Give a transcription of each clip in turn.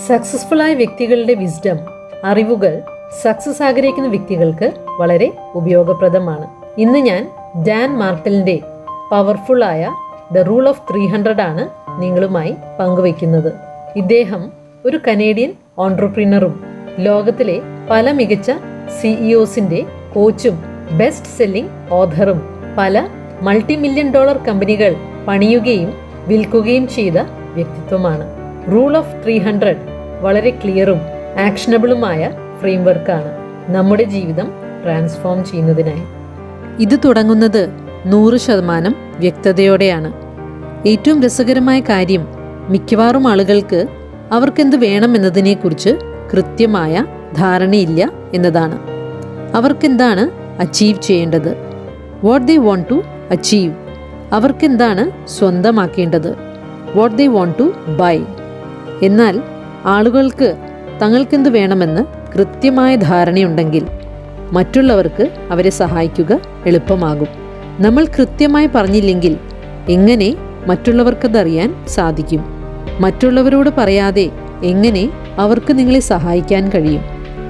സക്സസ്ഫുള്ളായ വ്യക്തികളുടെ വിസ്ഡം, അറിവുകൾ സക്സസ് ആഗ്രഹിക്കുന്ന വ്യക്തികൾക്ക് വളരെ ഉപയോഗപ്രദമാണ്. ഇന്ന് ഞാൻ ഡാൻ മാർട്ടലിൻ്റെ പവർഫുള്ളായ ദ റൂൾ ഓഫ് 300 ആണ് നിങ്ങളുമായി പങ്കുവയ്ക്കുന്നത്. ഇദ്ദേഹം ഒരു കനേഡിയൻ ഓൺട്രപ്രീനറും ലോകത്തിലെ പല മികച്ച CEOസിൻ്റെ കോച്ചും ബെസ്റ്റ് സെല്ലിംഗ് ഓഥറും പല $multi-million കമ്പനികൾ പണിയുകയും വിൽക്കുകയും ചെയ്ത വ്യക്തിത്വമാണ്. റൂൾ ഓഫ് 300 വളരെ ക്ലിയറും ആക്ഷനബിളുമായ ഫ്രെയിംവർക്കാണ് നമ്മുടെ ജീവിതം ട്രാൻസ്ഫോം ചെയ്യുന്നതിനായി. ഇത് തുടങ്ങുന്നത് 100% വ്യക്തതയോടെയാണ്. ഏറ്റവും രസകരമായ കാര്യം, മിക്കവാറും ആളുകൾക്ക് അവർക്കെന്ത് വേണമെന്നതിനെക്കുറിച്ച് കൃത്യമായ ധാരണയില്ല എന്നതാണ്. അവർക്കെന്താണ് അച്ചീവ് ചെയ്യേണ്ടത്, what they want to achieve, അവർക്കെന്താണ് സ്വന്തമാക്കേണ്ടത്, what they want to buy. എന്നാൽ ആളുകൾക്ക് തങ്ങൾക്കെന്ത് വേണമെന്ന് കൃത്യമായ ധാരണയുണ്ടെങ്കിൽ മറ്റുള്ളവർക്ക് അവരെ സഹായിക്കുക എളുപ്പമാകും. നമ്മൾ കൃത്യമായി പറഞ്ഞില്ലെങ്കിൽ എങ്ങനെ മറ്റുള്ളവർക്കതറിയാൻ സാധിക്കും? മറ്റുള്ളവരോട് പറയാതെ എങ്ങനെ അവർക്ക് നിങ്ങളെ സഹായിക്കാൻ കഴിയും?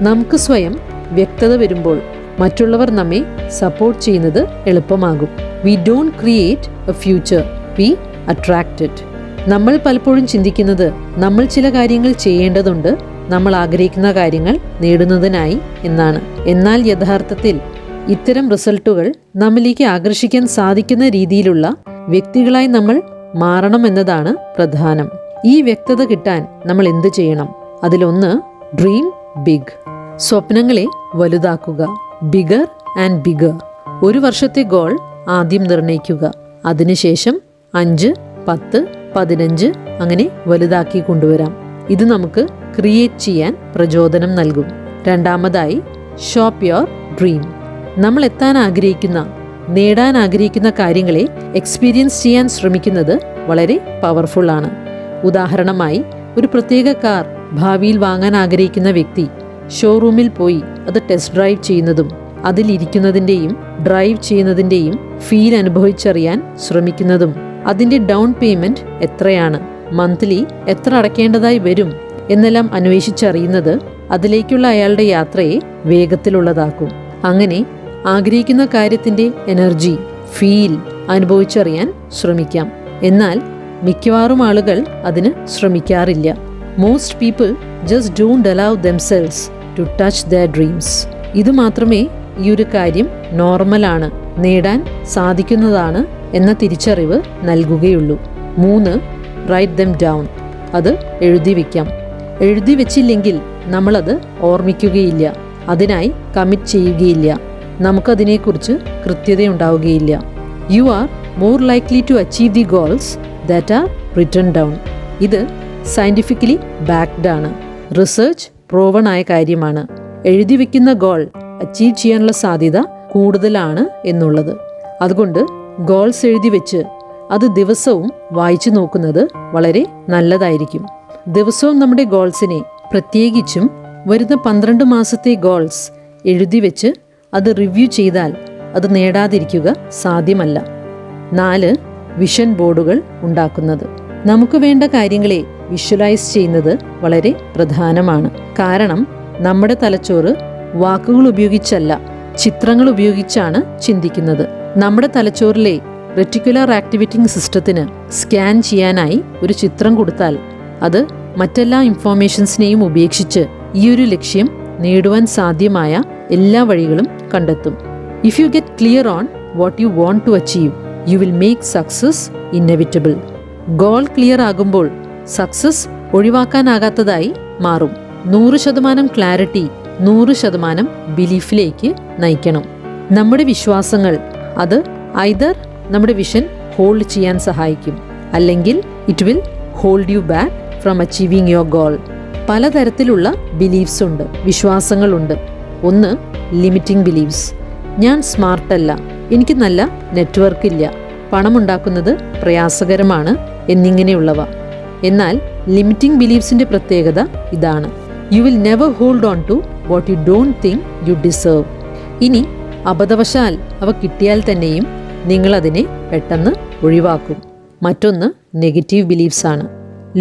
നമുക്ക് സ്വയം വ്യക്തത വരുമ്പോൾ മറ്റുള്ളവർ നമ്മെ സപ്പോർട്ട് ചെയ്യുന്നത് എളുപ്പമാകും. We don't create a future, we attract it. നമ്മൾ പലപ്പോഴും ചിന്തിക്കുന്നത് നമ്മൾ ചില കാര്യങ്ങൾ ചെയ്യേണ്ടതുണ്ട്, നമ്മൾ ആഗ്രഹിക്കുന്ന കാര്യങ്ങൾ നേടുന്നതിനായി എന്നാണ്. എന്നാൽ യഥാർത്ഥത്തിൽ ഇത്തരം റിസൾട്ടുകൾ നമ്മിലേക്ക് ആകർഷിക്കാൻ സാധിക്കുന്ന രീതിയിലുള്ള വ്യക്തികളായി നമ്മൾ മാറണമെന്നതാണ് പ്രധാനം. ഈ വ്യക്തത കിട്ടാൻ നമ്മൾ എന്ത് ചെയ്യണം? അതിലൊന്ന്, ഡ്രീം ബിഗ്. സ്വപ്നങ്ങളെ വലുതാക്കുക. Bigger and bigger. ഒരു വർഷത്തെ ഗോൾ ആദ്യം നിർണ്ണയിക്കുക. അതിനുശേഷം 5, 10, 15 അങ്ങനെ വലുതാക്കി കൊണ്ടുവരാം. ഇത് നമുക്ക് ക്രിയേറ്റ് ചെയ്യാൻ പ്രചോദനം നൽകും. രണ്ടാമതായി, ഷോപ്പ് യുവർ ഡ്രീം. നമ്മൾ എത്താൻ ആഗ്രഹിക്കുന്ന, നേടാൻ ആഗ്രഹിക്കുന്ന കാര്യങ്ങളെ എക്സ്പീരിയൻസ് ചെയ്യാൻ ശ്രമിക്കുന്നത് വളരെ പവർഫുൾ ആണ്. ഉദാഹരണമായി, ഒരു പ്രത്യേക കാർ ഭാവിയിൽ വാങ്ങാൻ ആഗ്രഹിക്കുന്ന വ്യക്തി ഷോറൂമിൽ പോയി അത് ടെസ്റ്റ് ഡ്രൈവ് ചെയ്യുന്നതും അതിലിരിക്കുന്നതിൻ്റെയും ഡ്രൈവ് ചെയ്യുന്നതിൻ്റെയും ഫീൽ അനുഭവിച്ചറിയാൻ ശ്രമിക്കുന്നതും അതിൻ്റെ ഡൗൺ പേയ്മെൻറ്റ് എത്രയാണ്, മന്ത്ലി എത്ര അടയ്ക്കേണ്ടതായി വരും എന്നെല്ലാം അന്വേഷിച്ചറിയുന്നത് അതിലേക്കുള്ള അയാളുടെ യാത്രയെ വേഗത്തിലുള്ളതാക്കും. അങ്ങനെ ആഗ്രഹിക്കുന്ന കാര്യത്തിൻ്റെ എനർജി, ഫീൽ അനുഭവിച്ചറിയാൻ ശ്രമിക്കാം. എന്നാൽ മിക്കവാറും ആളുകൾ അതിന് ശ്രമിക്കാറില്ല. Most people just don't allow themselves to touch their dreams. ഇത് മാത്രമേ ഈ ഒരു കാര്യം നോർമലാണ്, നേടാൻ സാധിക്കുന്നതാണ് എന്ന തിരിച്ചറിവ് നൽകുകയുള്ളൂ. 3, റൈറ്റ് ദം ഡൗൺ. അത് എഴുതി വയ്ക്കാം. എഴുതി വെച്ചില്ലെങ്കിൽ നമ്മളത് ഓർമ്മിക്കുകയില്ല, അതിനായി കമ്മിറ്റ് ചെയ്യുകയില്ല, നമുക്കതിനെക്കുറിച്ച് കൃത്യതയുണ്ടാവുകയില്ല. You are more likely to achieve the goals that are written down. ഇത് സയൻറ്റിഫിക്കലി ബാക്ക്ഡ് ആണ്, റിസർച്ച് പ്രൂവൺ ആയ കാര്യമാണ്. എഴുതി വയ്ക്കുന്ന ഗോൾ അച്ചീവ് ചെയ്യാനുള്ള സാധ്യത കൂടുതലാണ് എന്നുള്ളത്. അതുകൊണ്ട് ഗോൾസ് എഴുതി വെച്ച് അത് ദിവസവും വായിച്ചു നോക്കുന്നത് വളരെ നല്ലതായിരിക്കും. ദിവസവും നമ്മുടെ ഗോൾസിനെ, പ്രത്യേകിച്ചും വരുന്ന 12 മാസത്തെ ഗോൾസ് എഴുതി വെച്ച് അത് റിവ്യൂ ചെയ്താൽ അത് നേടാതിരിക്കുക സാധ്യമല്ല. 4, വിഷൻ ബോർഡുകൾ ഉണ്ടാക്കുന്നത്. നമുക്ക് വേണ്ട കാര്യങ്ങളെ വിഷ്വലൈസ് ചെയ്യുന്നത് വളരെ പ്രധാനമാണ്. കാരണം നമ്മുടെ തലച്ചോറ് വാക്കുകൾ ഉപയോഗിച്ചല്ല, ചിത്രങ്ങൾ ഉപയോഗിച്ചാണ് ചിന്തിക്കുന്നത്. നമ്മുടെ തലച്ചോറിലെ റെറ്റിക്കുലർ ആക്ടിവേറ്റിംഗ് സിസ്റ്റത്തിന് സ്കാൻ ചെയ്യാനായി ഒരു ചിത്രം കൊടുത്താൽ അത് മറ്റെല്ലാ ഇൻഫോർമേഷൻസിനെയും ഉപേക്ഷിച്ച് ഈ ഒരു ലക്ഷ്യം നേടുവാൻ സാധ്യമായ എല്ലാ വഴികളും കണ്ടെത്തും. If you get clear on what you want to achieve, you will make success inevitable. Goal clear ആകുമ്പോൾ സക്സസ് ഒഴിവാക്കാനാകാത്തതായി മാറും. 100% ക്ലാരിറ്റി 100% ബിലീഫിലേക്ക് നയിക്കണം. നമ്മുടെ വിശ്വാസങ്ങൾ അത് ഐദർ നമ്മുടെ വിഷൻ ഹോൾഡ് ചെയ്യാൻ സഹായിക്കും, അല്ലെങ്കിൽ it will hold you back from achieving your goal. പലതരത്തിലുള്ള ബിലീഫ്സ് ഉണ്ട്, വിശ്വാസങ്ങളുണ്ട്. ഒന്ന്, ലിമിറ്റിംഗ് ബിലീഫ്സ്. ഞാൻ സ്മാർട്ടല്ല, എനിക്ക് നല്ല നെറ്റ്വർക്ക് ഇല്ല, പണമുണ്ടാക്കുന്നത് പ്രയാസകരമാണ് എന്നിങ്ങനെയുള്ളവ. എന്നാൽ ലിമിറ്റിംഗ് ബിലീഫ്സിൻ്റെ പ്രത്യേകത ഇതാണ്: you will never hold on to what you don't think you deserve. ഇനി അബദ്ധവശാൽ അവ കിട്ടിയാൽ തന്നെയും നിങ്ങളതിനെ പെട്ടെന്ന് ഒഴിവാക്കും. മറ്റൊന്ന് നെഗറ്റീവ് ബിലീഫ്സ് ആണ്.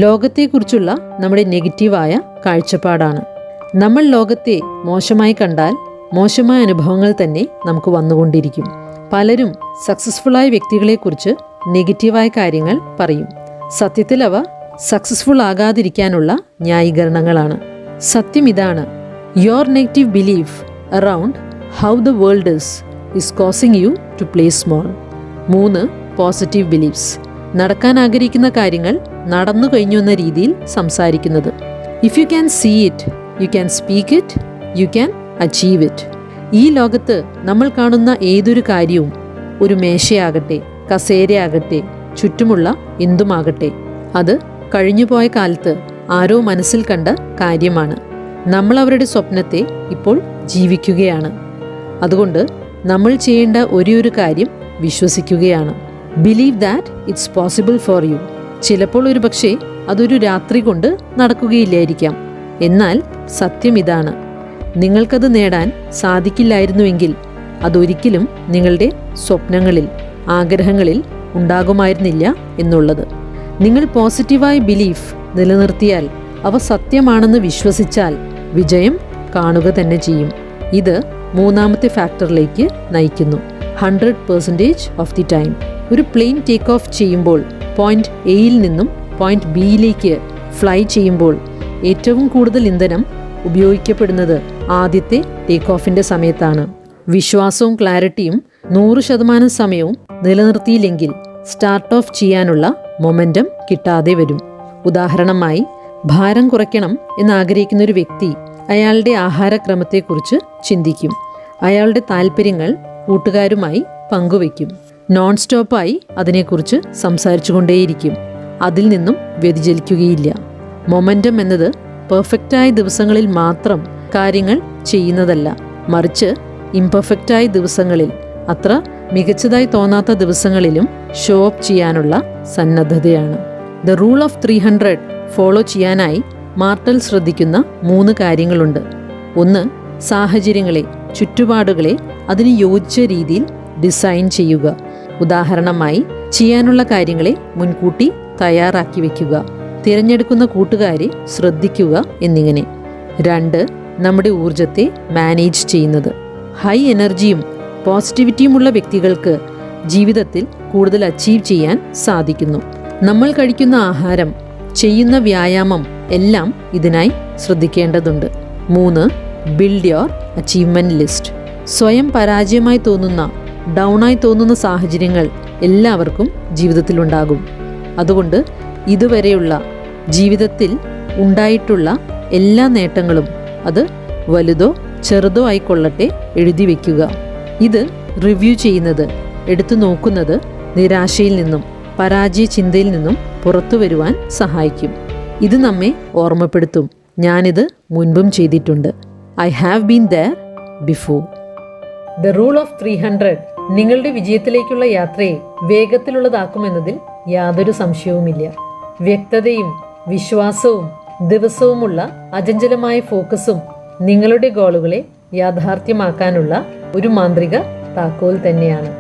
ലോകത്തെക്കുറിച്ചുള്ള നമ്മുടെ നെഗറ്റീവായ കാഴ്ചപ്പാടാണ്. നമ്മൾ ലോകത്തെ മോശമായി കണ്ടാൽ മോശമായ അനുഭവങ്ങൾ തന്നെ നമുക്ക് വന്നുകൊണ്ടിരിക്കും. പലരും സക്സസ്ഫുള്ളായ വ്യക്തികളെക്കുറിച്ച് നെഗറ്റീവായ കാര്യങ്ങൾ പറയും. സത്യത്തിൽ അവ സക്സസ്ഫുൾ ആകാതിരിക്കാനുള്ള ന്യായീകരണങ്ങളാണ്. സത്യം ഇതാണ്: your negative belief around how the world is causing you to play small. 3 positive beliefs. നടക്കാൻ ആഗ്രഹിക്കുന്ന കാര്യങ്ങൾ നടന്നു കഴിഞ്ഞു എന്ന രീതിയിൽ സംസാരിക്കുന്നത്. If you can see it, you can speak it, you can achieve it. ഈ ലോകത്ത് നമ്മൾ കാണുന്ന ഏതൊരു കാര്യവും, ഒരു മേശയാകട്ടെ, കസേരയാകട്ടെ, ചുറ്റുമുള്ള എന്തുമാകട്ടെ, അത് കഴിഞ്ഞുപോയ കാലത്ത് ആരോ മനസ്സിൽ കണ്ട കാര്യമാണ്. നമ്മൾ അവരുടെ സ്വപ്നത്തെ ഇപ്പോൾ ജീവിക്കുകയാണ്. അതുകൊണ്ട് നമ്മൾ ചെയ്യേണ്ട ഒരേ കാര്യം വിശ്വസിക്കുകയാണ്. Believe that it's possible for you. ചിലപ്പോൾ ഒരു പക്ഷേ അതൊരു രാത്രി കൊണ്ട് നടക്കുകയില്ലായിരിക്കാം. എന്നാൽ സത്യം ഇതാണ്: നിങ്ങൾക്കത് നേടാൻ സാധിക്കില്ലായിരുന്നുവെങ്കിൽ അതൊരിക്കലും നിങ്ങളുടെ സ്വപ്നങ്ങളിൽ, ആഗ്രഹങ്ങളിൽ ഉണ്ടാകുമായിരുന്നില്ല എന്നുള്ളത്. നിങ്ങൾ പോസിറ്റീവായ ബിലീഫ് നിലനിർത്തിയാൽ, അവ സത്യമാണെന്ന് വിശ്വസിച്ചാൽ വിജയം കാണുക തന്നെ ചെയ്യും. ഇത് 3ാമത്തെ ഫാക്ടറിലേക്ക് നയിക്കുന്നു. 100% ഓഫ് ദി ടൈം. ഒരു പ്ലെയിൻ ടേക്ക് ഓഫ് ചെയ്യുമ്പോൾ പോയിന്റ് എയിൽ നിന്നും പോയിന്റ് ബിയിലേക്ക് ഫ്ലൈ ചെയ്യുമ്പോൾ ഏറ്റവും കൂടുതൽ ഇന്ധനം ഉപയോഗിക്കപ്പെടുന്നത് ആദ്യത്തെ ടേക്ക് ഓഫിൻ്റെ സമയത്താണ്. വിശ്വാസവും ക്ലാരിറ്റിയും 100% സമയവും നിലനിർത്തിയില്ലെങ്കിൽ സ്റ്റാർട്ട് ഓഫ് ചെയ്യാനുള്ള മൊമെൻറ്റം കിട്ടാതെ വരും. ഉദാഹരണമായി, ഭാരം കുറയ്ക്കണം എന്നാഗ്രഹിക്കുന്ന ഒരു വ്യക്തി അയാളുടെ ആഹാരക്രമത്തെക്കുറിച്ച് ചിന്തിക്കും. അയാളുടെ താല്പര്യങ്ങൾ കൂട്ടുകാരുമായി പങ്കുവയ്ക്കും. നോൺ സ്റ്റോപ്പായി അതിനെക്കുറിച്ച് സംസാരിച്ചു കൊണ്ടേയിരിക്കും. അതിൽ നിന്നും വ്യതിചലിക്കുകയില്ല. മൊമെൻറ്റം എന്നത് പെർഫെക്റ്റായ ദിവസങ്ങളിൽ മാത്രം കാര്യങ്ങൾ ചെയ്യുന്നതല്ല, മറിച്ച് ഇംപെർഫെക്റ്റായ ദിവസങ്ങളിൽ, അത്ര മികച്ചതായി തോന്നാത്ത ദിവസങ്ങളിലും ഷോ അപ്പ് ചെയ്യാനുള്ള സന്നദ്ധതയാണ്. ദ റൂൾ ഓഫ് 300 ഫോളോ ചെയ്യാനായി മാർട്ടൽ ശ്രദ്ധിക്കുന്ന 3 കാര്യങ്ങളുണ്ട്. 1. സാഹചര്യങ്ങളെ, ചുറ്റുപാടുകളെ അതിന് യോജിച്ച രീതിയിൽ ഡിസൈൻ ചെയ്യുക. ഉദാഹരണമായി, ചെയ്യാനുള്ള കാര്യങ്ങളെ മുൻകൂട്ടി തയ്യാറാക്കി വയ്ക്കുക, തിരഞ്ഞെടുക്കുന്ന കൂട്ടുകാരെ ശ്രദ്ധിക്കുക എന്നിങ്ങനെ. 2. നമ്മുടെ ഊർജത്തെ മാനേജ് ചെയ്യുന്നത്. ഹൈ എനർജിയും പോസിറ്റിവിറ്റിയുമുള്ള വ്യക്തികൾക്ക് ജീവിതത്തിൽ കൂടുതൽ അച്ചീവ് ചെയ്യാൻ സാധിക്കുന്നു. നമ്മൾ കഴിക്കുന്ന ആഹാരം, ചെയ്യുന്ന വ്യായാമം എല്ലാം ഇതിനായി ശ്രദ്ധിക്കേണ്ടതുണ്ട്. 3. Build your achievement list. സ്വയം പരാജയമായി തോന്നുന്ന, ഡൗണായി തോന്നുന്ന സാഹചര്യങ്ങൾ എല്ലാവർക്കും ജീവിതത്തിലുണ്ടാകും. അതുകൊണ്ട് ഇതുവരെയുള്ള ജീവിതത്തിൽ ഉണ്ടായിട്ടുള്ള എല്ലാ നേട്ടങ്ങളും, അത് വലുതോ ചെറുതോ ആയിക്കൊള്ളട്ടെ, എഴുതി വയ്ക്കുക. ഇത് റിവ്യൂ ചെയ്യുന്നത്, എടുത്തു നോക്കുന്നത് നിരാശയിൽ നിന്നും പരാജയ ചിന്തയിൽ നിന്നും പുറത്തു വരുവാൻ സഹായിക്കും. ഇത് നമ്മെ ഓർമ്മപ്പെടുത്തും: ഞാനിത് മുൻപും ചെയ്തിട്ടുണ്ട്. I have been there before. The rule of 300 നിങ്ങളുടെ വിജയത്തിലേക്കുള്ള യാത്രയെ വേഗത്തിലുള്ളതാക്കുമെന്നതിൽ യാതൊരു സംശയവുമില്ല. വ്യക്തതയും വിശ്വാസവും ദിവസവുമുള്ള അചഞ്ചലമായ ഫോക്കസും നിങ്ങളുടെ ഗോളുകളെ യാഥാർത്ഥ്യമാക്കാനുള്ള ഒരു മാന്ത്രിക താക്കോൽ തന്നെയാണ്.